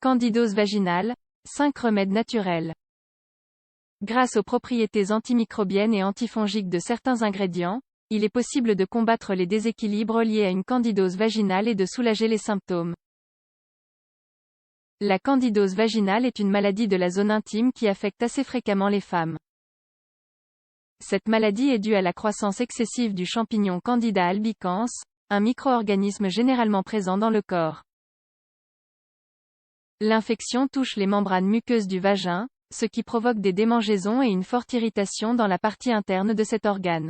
Candidose vaginale, 5 remèdes naturels. Grâce aux propriétés antimicrobiennes et antifongiques de certains ingrédients, il est possible de combattre les déséquilibres liés à une candidose vaginale et de soulager les symptômes. La candidose vaginale est une maladie de la zone intime qui affecte assez fréquemment les femmes. Cette maladie est due à la croissance excessive du champignon Candida albicans, un micro-organisme généralement présent dans le corps. L'infection touche les membranes muqueuses du vagin, ce qui provoque des démangeaisons et une forte irritation dans la partie interne de cet organe.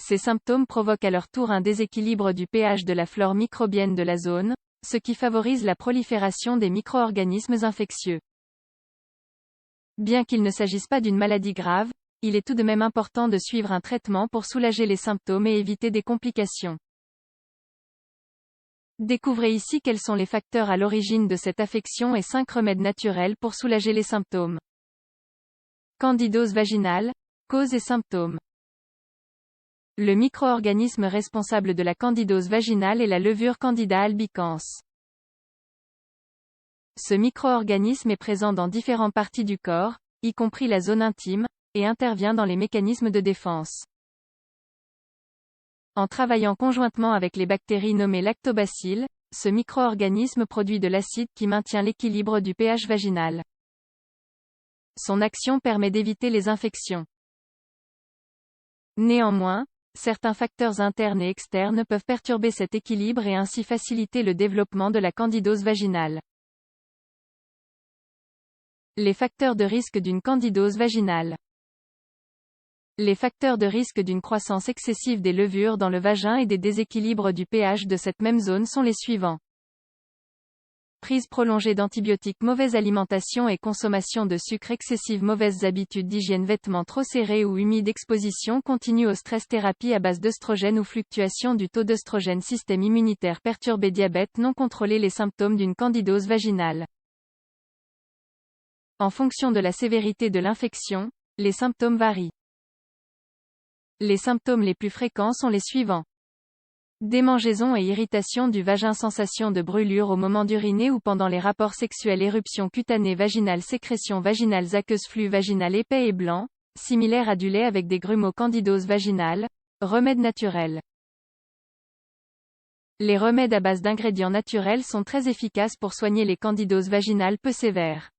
Ces symptômes provoquent à leur tour un déséquilibre du pH de la flore microbienne de la zone, ce qui favorise la prolifération des micro-organismes infectieux. Bien qu'il ne s'agisse pas d'une maladie grave, il est tout de même important de suivre un traitement pour soulager les symptômes et éviter des complications. Découvrez ici quels sont les facteurs à l'origine de cette affection et 5 remèdes naturels pour soulager les symptômes. Candidose vaginale, cause et symptômes. Le micro-organisme responsable de la candidose vaginale est la levure Candida albicans. Ce micro-organisme est présent dans différentes parties du corps, y compris la zone intime, et intervient dans les mécanismes de défense. En travaillant conjointement avec les bactéries nommées lactobacilles, ce micro-organisme produit de l'acide qui maintient l'équilibre du pH vaginal. Son action permet d'éviter les infections. Néanmoins, certains facteurs internes et externes peuvent perturber cet équilibre et ainsi faciliter le développement de la candidose vaginale. Les facteurs de risque d'une candidose vaginale. Les facteurs de risque d'une croissance excessive des levures dans le vagin et des déséquilibres du pH de cette même zone sont les suivants. Prise prolongée d'antibiotiques, mauvaise alimentation et consommation de sucre excessive, mauvaises habitudes d'hygiène, vêtements trop serrés ou humides, exposition continue au stress, thérapie à base d'œstrogène ou fluctuation du taux d'œstrogène, système immunitaire perturbé, diabète non contrôlé. Les symptômes d'une candidose vaginale. En fonction de la sévérité de l'infection, les symptômes varient. Les symptômes les plus fréquents sont les suivants. Démangeaisons et irritation du vagin, sensation de brûlure au moment d'uriner ou pendant les rapports sexuels, éruption cutanée vaginale, sécrétion vaginale aqueuse, flux vaginal épais et blanc, similaire à du lait avec des grumeaux, candidose vaginale. Remèdes naturels. Les remèdes à base d'ingrédients naturels sont très efficaces pour soigner les candidoses vaginales peu sévères.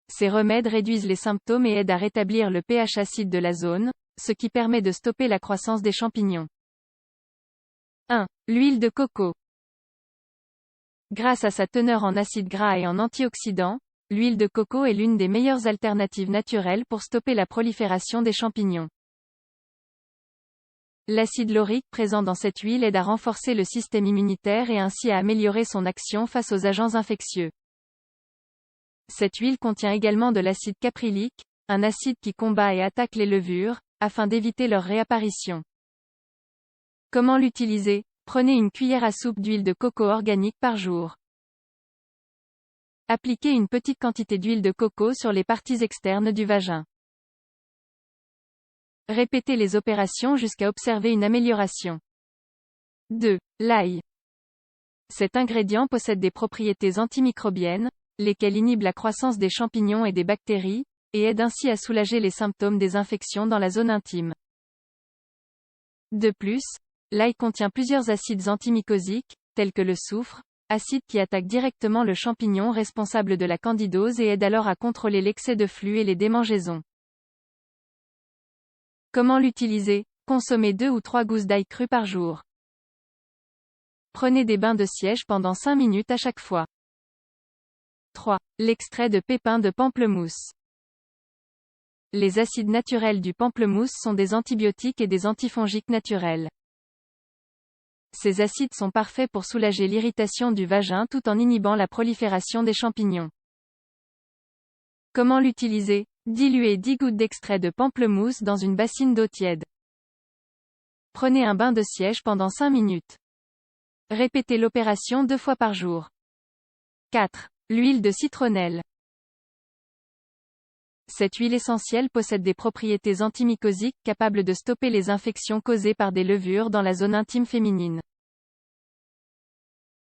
Ces remèdes réduisent les symptômes et aident à rétablir le pH acide de la zone, ce qui permet de stopper la croissance des champignons. 1. L'huile de coco. Grâce à sa teneur en acides gras et en antioxydants, l'huile de coco est l'une des meilleures alternatives naturelles pour stopper la prolifération des champignons. L'acide laurique présent dans cette huile aide à renforcer le système immunitaire et ainsi à améliorer son action face aux agents infectieux. Cette huile contient également de l'acide caprylique, un acide qui combat et attaque les levures, afin d'éviter leur réapparition. Comment l'utiliser? Prenez une cuillère à soupe d'huile de coco organique par jour. Appliquez une petite quantité d'huile de coco sur les parties externes du vagin. Répétez les opérations jusqu'à observer une amélioration. 2. L'ail. Cet ingrédient possède des propriétés antimicrobiennes, lesquelles inhibent la croissance des champignons et des bactéries, et aident ainsi à soulager les symptômes des infections dans la zone intime. De plus, l'ail contient plusieurs acides antimycosiques, tels que le soufre, acide qui attaque directement le champignon responsable de la candidose et aide alors à contrôler l'excès de flux et les démangeaisons. Comment l'utiliser? Consommez 2 ou 3 gousses d'ail cru par jour. Prenez des bains de siège pendant 5 minutes à chaque fois. 3. L'extrait de pépins de pamplemousse. Les acides naturels du pamplemousse sont des antibiotiques et des antifongiques naturels. Ces acides sont parfaits pour soulager l'irritation du vagin tout en inhibant la prolifération des champignons. Comment l'utiliser? Diluez 10 gouttes d'extrait de pamplemousse dans une bassine d'eau tiède. Prenez un bain de siège pendant 5 minutes. Répétez l'opération 2 fois par jour. 4. L'huile de citronnelle. Cette huile essentielle possède des propriétés antimycosiques capables de stopper les infections causées par des levures dans la zone intime féminine.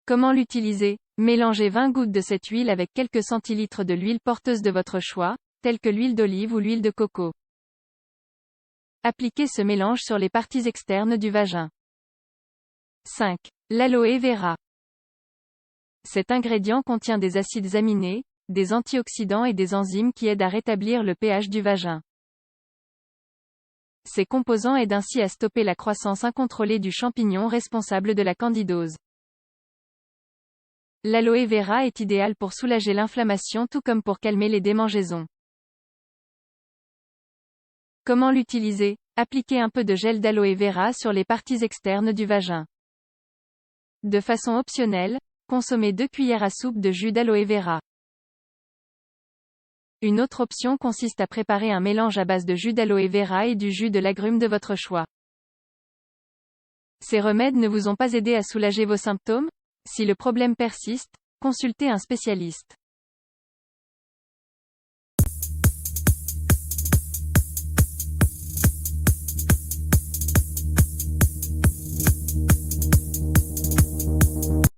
Comment l'utiliser? Mélangez 20 gouttes de cette huile avec quelques centilitres de l'huile porteuse de votre choix, telle que l'huile d'olive ou l'huile de coco. Appliquez ce mélange sur les parties externes du vagin. 5. L'aloe vera. Cet ingrédient contient des acides aminés, des antioxydants et des enzymes qui aident à rétablir le pH du vagin. Ces composants aident ainsi à stopper la croissance incontrôlée du champignon responsable de la candidose. L'aloe vera est idéal pour soulager l'inflammation tout comme pour calmer les démangeaisons. Comment l'utiliser? Appliquez un peu de gel d'aloe vera sur les parties externes du vagin. De façon optionnelle, consommez 2 cuillères à soupe de jus d'aloe vera. Une autre option consiste à préparer un mélange à base de jus d'aloe vera et du jus de l'agrume de votre choix. Ces remèdes ne vous ont pas aidé à soulager vos symptômes? Si le problème persiste, consultez un spécialiste.